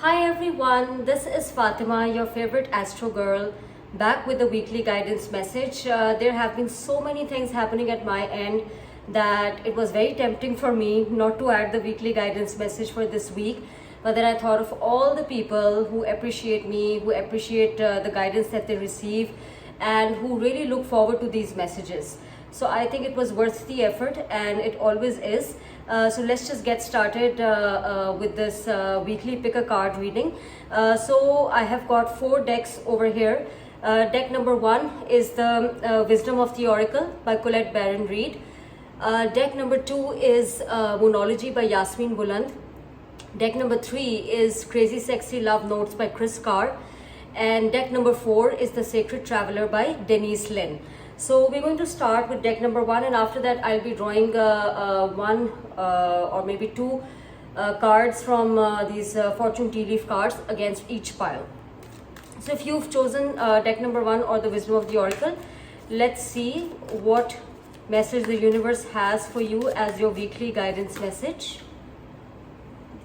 Hi everyone, this is Fatima, your favorite Astro girl, back with the weekly guidance message. There have been so many things happening at my end that it was very tempting for me not to add the weekly guidance message for this week. But then I thought of all the people who appreciate me, who appreciate the guidance that they receive, and who really look forward to these messages. So I think it was worth the effort, and it always is. So let's just get started with this weekly pick a card reading. So I have got 4 decks over here. Deck number 1 is the Wisdom of the Oracle by Colette Baron-Reid. Deck number 2 is Moonology by Yasmin, Boland. Deck number 3 is Crazy Sexy Love Notes by Carr. And deck number 4 is The Sacred Traveler by Denise, Linn. So we're going to start with deck number 1, and after that I'll be drawing one or maybe 2 cards from these fortune tea leaf cards against each pile. So if you've chosen deck number 1 or the Wisdom of the Oracle, let's see what message the universe has for you as your weekly guidance message.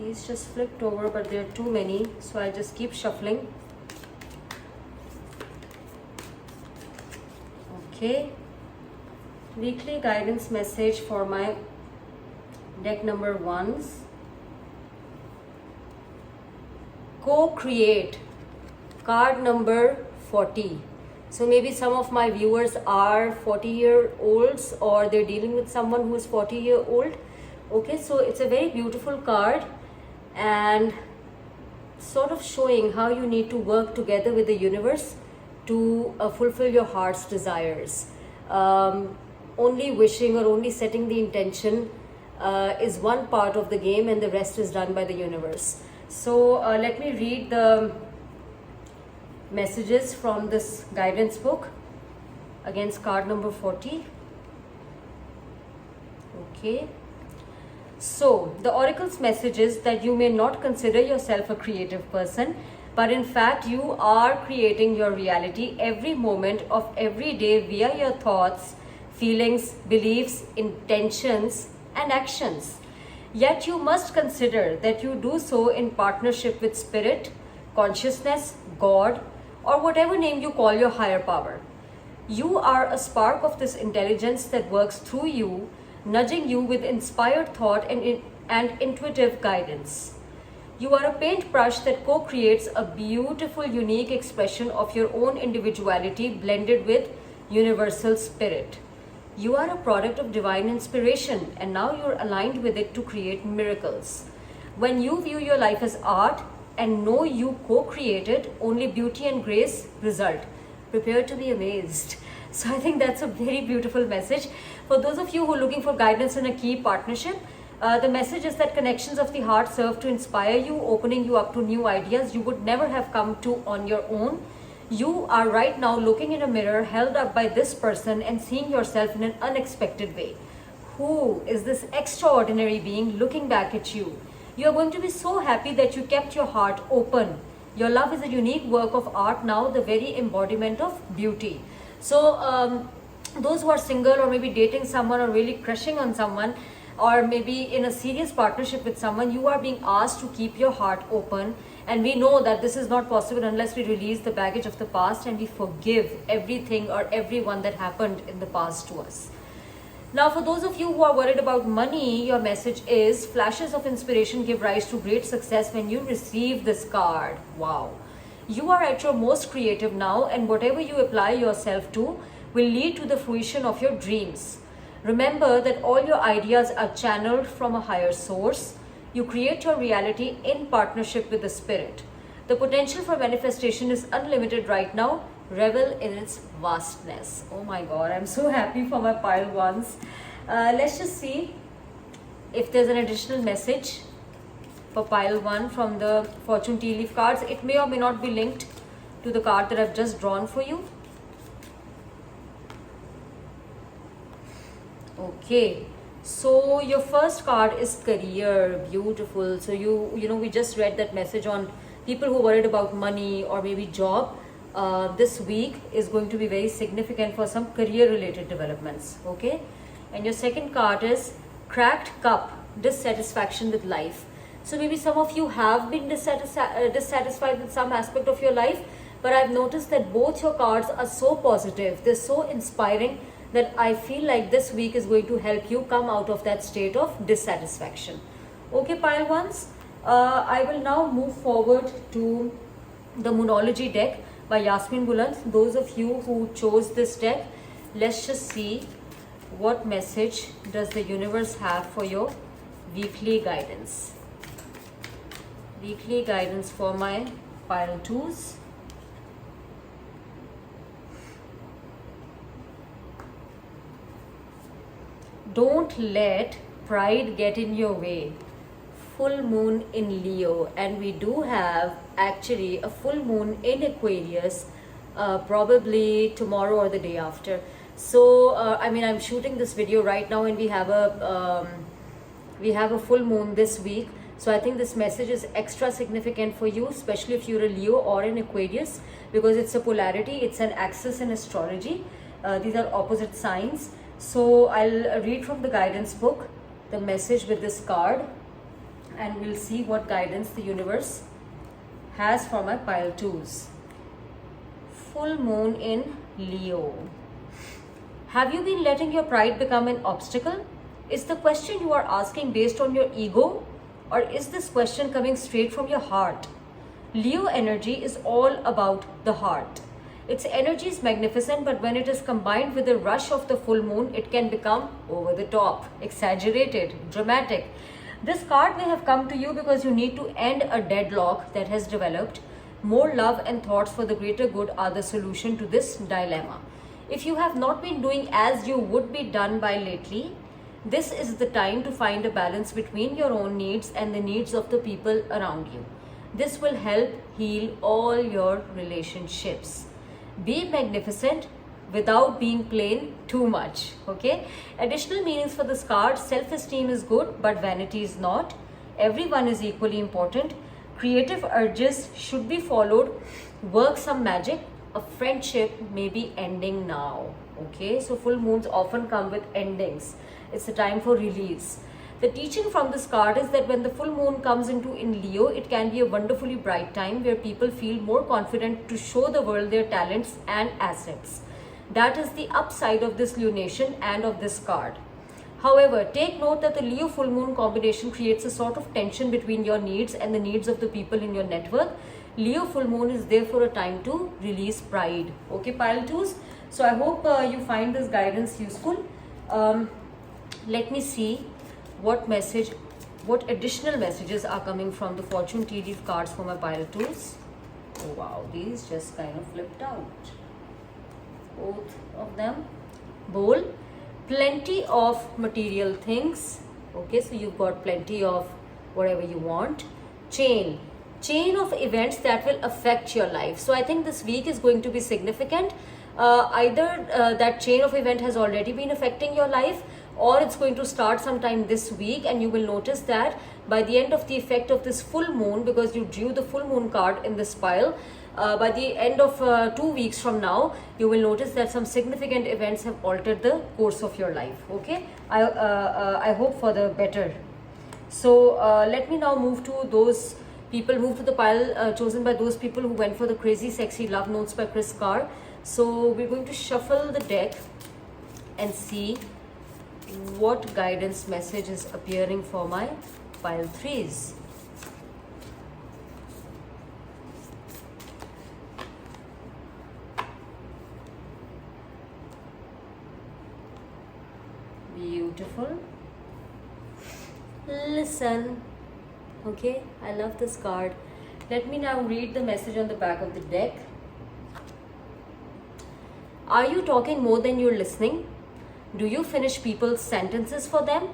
These just flipped over, but there are too many, so I'll just keep shuffling. Okay, weekly guidance message for my deck number 1s. Co-create, card number 40. So maybe some of my viewers are 40-year-olds, or they're dealing with someone who is 40-year-old. Okay, so it's a very beautiful card and sort of showing how you need to work together with the universe to fulfill your heart's desires. Only wishing or only setting the intention is one part of the game, and the rest is done by the universe. So let me read the messages from this guidance book against card number 40. Okay. So the oracle's message is that you may not consider yourself a creative person, but in fact you are creating your reality every moment of every day via your thoughts, feelings, beliefs, intentions and actions. Yet you must consider that you do so in partnership with spirit, consciousness, God, or whatever name you call your higher power. You are a spark of this intelligence that works through you, nudging you with inspired thought and intuitive guidance. You are a paintbrush that co-creates a beautiful, unique expression of your own individuality blended with universal spirit. You are a product of divine inspiration, and now you're aligned with it to create miracles. When you view your life as art and know you co-created, only beauty and grace result. Prepare to be amazed. So I think that's a very beautiful message. For those of you who are looking for guidance in a key partnership, the message is that connections of the heart serve to inspire you, opening you up to new ideas you would never have come to on your own. You are right now looking in a mirror held up by this person and seeing yourself in an unexpected way. Who is this extraordinary being looking back at you? You are going to be so happy that you kept your heart open. Your love is a unique work of art, now the very embodiment of beauty. So those who are single, or maybe dating someone, or really crushing on someone, or maybe in a serious partnership with someone, you are being asked to keep your heart open. And we know that this is not possible unless we release the baggage of the past and we forgive everything or everyone that happened in the past to us. Now, for those of you who are worried about money, your message is flashes of inspiration give rise to great success when you receive this card. Wow. You are at your most creative now, and whatever you apply yourself to will lead to the fruition of your dreams. Remember that all your ideas are channeled from a higher source. You create your reality in partnership with the spirit. The potential for manifestation is unlimited right now. Revel in its vastness. Oh my God, I'm so happy for my pile 1s. Let's just see if there's an additional message for pile 1 from the fortune tea leaf cards. It may or may not be linked to the card that I've just drawn for you. Okay, so your first card is career. Beautiful. So you know we just read that message on people who are worried about money or maybe job. This week is going to be very significant for some career related developments. Okay, and your second card is cracked cup, dissatisfaction with life. So maybe some of you have been dissatisfied with some aspect of your life, but I've noticed that both your cards are so positive, they're so inspiring, that I feel like this week is going to help you come out of that state of dissatisfaction. Okay, pile ones, I will now move forward to the Moonology deck by Yasmin Boland. Those of you who chose this deck, let's just see what message does the universe have for your weekly guidance. Weekly guidance for my pile twos. Don't let pride get in your way. Full moon in Leo, and we do have actually a full moon in Aquarius probably tomorrow or the day after. So I mean, I'm shooting this video right now, and we have a full moon this week. So I think this message is extra significant for you, especially if you're a Leo or an Aquarius, because it's a polarity, it's an axis in astrology. These are opposite signs. So I'll read from the guidance book the message with this card, and we'll see what guidance the universe has for my pile twos. Full moon in Leo. Have you been letting your pride become an obstacle? Is the question you are asking based on your ego, or is this question coming straight from your heart? Leo energy is all about the heart. Its energy is magnificent, but when it is combined with the rush of the full moon, it can become over the top, exaggerated, dramatic. This card may have come to you because you need to end a deadlock that has developed. More love and thoughts for the greater good are the solution to this dilemma. If you have not been doing as you would be done by lately, this is the time to find a balance between your own needs and the needs of the people around you. This will help heal all your relationships. Be magnificent without being plain too much. Okay. Additional meanings for this card: self-esteem is good, but vanity is not. Everyone is equally important. Creative urges should be followed. Work some magic. A friendship may be ending now. Okay. So full moons often come with endings. It's a time for release. The teaching from this card is that when the full moon comes into in Leo, it can be a wonderfully bright time where people feel more confident to show the world their talents and assets. That is the upside of this lunation and of this card. However, take note that the Leo full moon combination creates a sort of tension between your needs and the needs of the people in your network. Leo full moon is therefore a time to release pride. Okay, pile twos. So I hope you find this guidance useful. Let me see what additional messages are coming from the fortune tea leaf cards for my pile twos. Oh wow, these just kind of flipped out. Both of them. Bowl, plenty of material things. Okay, so you've got plenty of whatever you want. Chain of events that will affect your life. So I think this week is going to be significant. Either that chain of event has already been affecting your life, or it's going to start sometime this week, and you will notice that by the end of the effect of this full moon, because you drew the full moon card in this pile, by the end of 2 weeks from now, you will notice that some significant events have altered the course of your life. Okay, I hope for the better. So let me now move to those people, move to the pile chosen by those people who went for the crazy sexy love notes by Kris Carr. So we're going to shuffle the deck and see what guidance message is appearing for my pile threes. Beautiful. Listen. Okay, I love this card. Let me now read the message on the back of the deck. Are you talking more than you're listening? Do you finish people's sentences for them?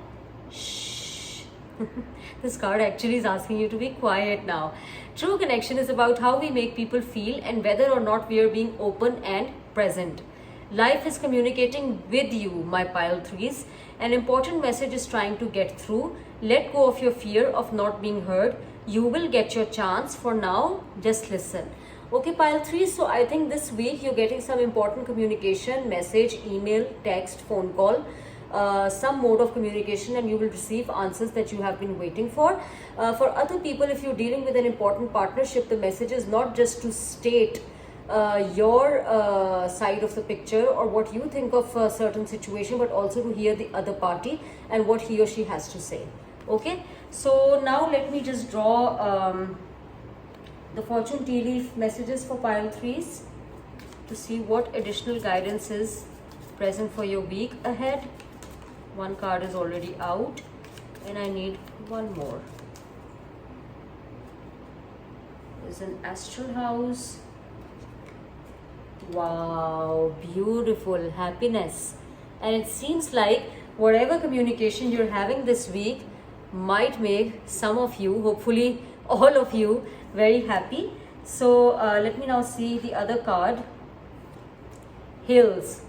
Shh. This card actually is asking you to be quiet now. True connection is about how we make people feel and whether or not we are being open and present. Life is communicating with you, my pile threes. An important message is trying to get through. Let go of your fear of not being heard. You will get your chance. For now, just listen. Okay, pile three. So I think this week you're getting some important communication, message, email, text, phone call. some mode of communication, and you will receive answers that you have been waiting for. For other people, if you're dealing with an important partnership, the message is not just to state your side of the picture or what you think of a certain situation, but also to hear the other party and what he or she has to say. Okay, so now let me just draw the fortune tea leaf messages for pile 3s to see what additional guidance is present for your week ahead. One card is already out and I need one more. There's an astral house. Wow, beautiful, happiness. And it seems like whatever communication you're having this week might make some of you, hopefully all of you, very happy. So let me now see the other card. Hills,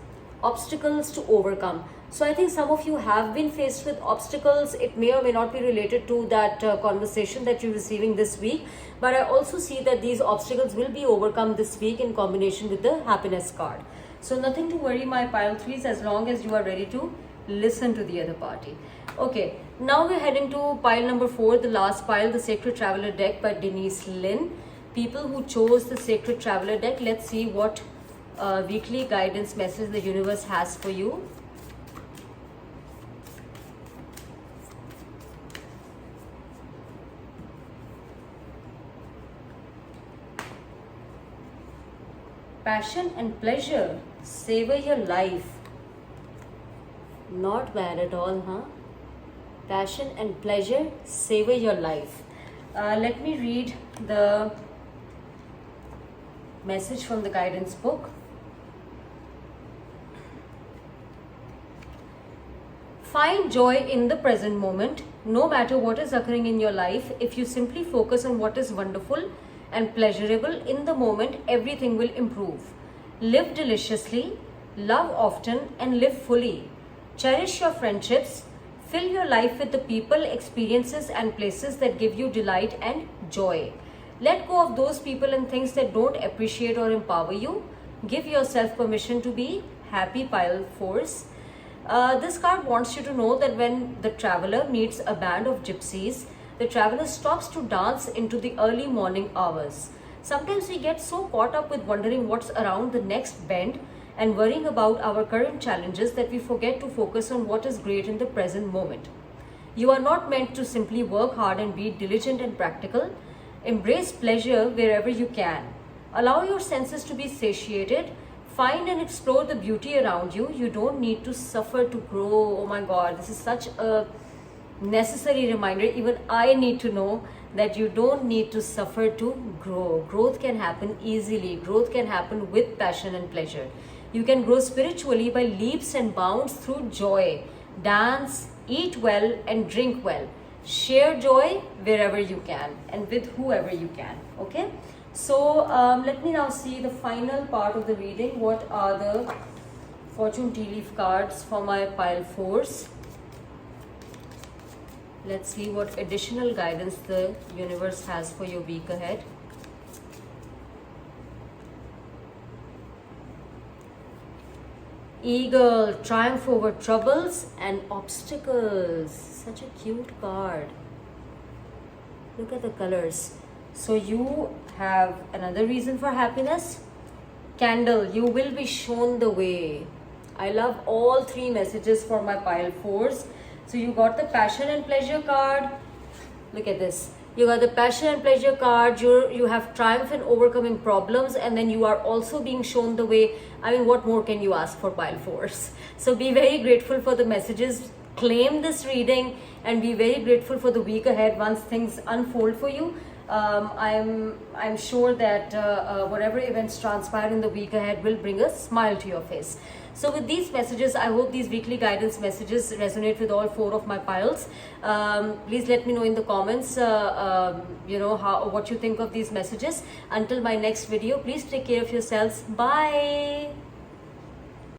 obstacles to overcome. So I think some of you have been faced with obstacles. It may or may not be related to that conversation that you're receiving this week. But I also see that these obstacles will be overcome this week in combination with the happiness card. So nothing to worry, my pile 3s, as long as you are ready to listen to the other party. Okay, now we're heading to pile number 4, the last pile, the Sacred Traveler deck by Denise Linn. People who chose the Sacred Traveler deck, let's see what weekly guidance message the universe has for you. Passion and pleasure, savor your life. Not bad at all, huh? Passion and pleasure, savor your life. Let me read the message from the guidance book. Find joy in the present moment, no matter what is occurring in your life. If you simply focus on what is wonderful and pleasurable in the moment, everything will improve. Live deliciously, love often, and live fully. Cherish your friendships. Fill your life with the people, experiences, and places that give you delight and joy. Let go of those people and things that don't appreciate or empower you. Give yourself permission to be happy, pile 4s. This card wants you to know that when the traveler meets a band of gypsies, the traveler stops to dance into the early morning hours. Sometimes we get so caught up with wondering what's around the next bend and worrying about our current challenges that we forget to focus on what is great in the present moment. You are not meant to simply work hard and be diligent and practical. Embrace pleasure wherever you can. Allow your senses to be satiated. Find and explore the beauty around you. You don't need to suffer to grow. Oh my God, this is such a necessary reminder. Even I need to know that you don't need to suffer to grow. Growth can happen easily. Growth can happen with passion and pleasure. You can grow spiritually by leaps and bounds through joy. Dance, eat well, and drink well. Share joy wherever you can and with whoever you can. Okay, so let me now see the final part of the reading. What are the fortune tea leaf cards for my pile 4s? Let's see what additional guidance the universe has for your week ahead. Eagle, triumph over troubles and obstacles. Such a cute card. Look at the colors. So you have another reason for happiness. Candle, you will be shown the way. I love all 3 messages for my pile 4s. So you got the passion and pleasure card. Look at this. You got the passion and pleasure card. You have triumph in overcoming problems, and then you are also being shown the way. I mean, what more can you ask for pile 4s? So be very grateful for the messages. Claim this reading and be very grateful for the week ahead once things unfold for you. I'm sure that whatever events transpire in the week ahead will bring a smile to your face. So with these messages, I hope these weekly guidance messages resonate with all 4 of my piles. Please let me know in the comments, what you think of these messages. Until my next video, please take care of yourselves. Bye.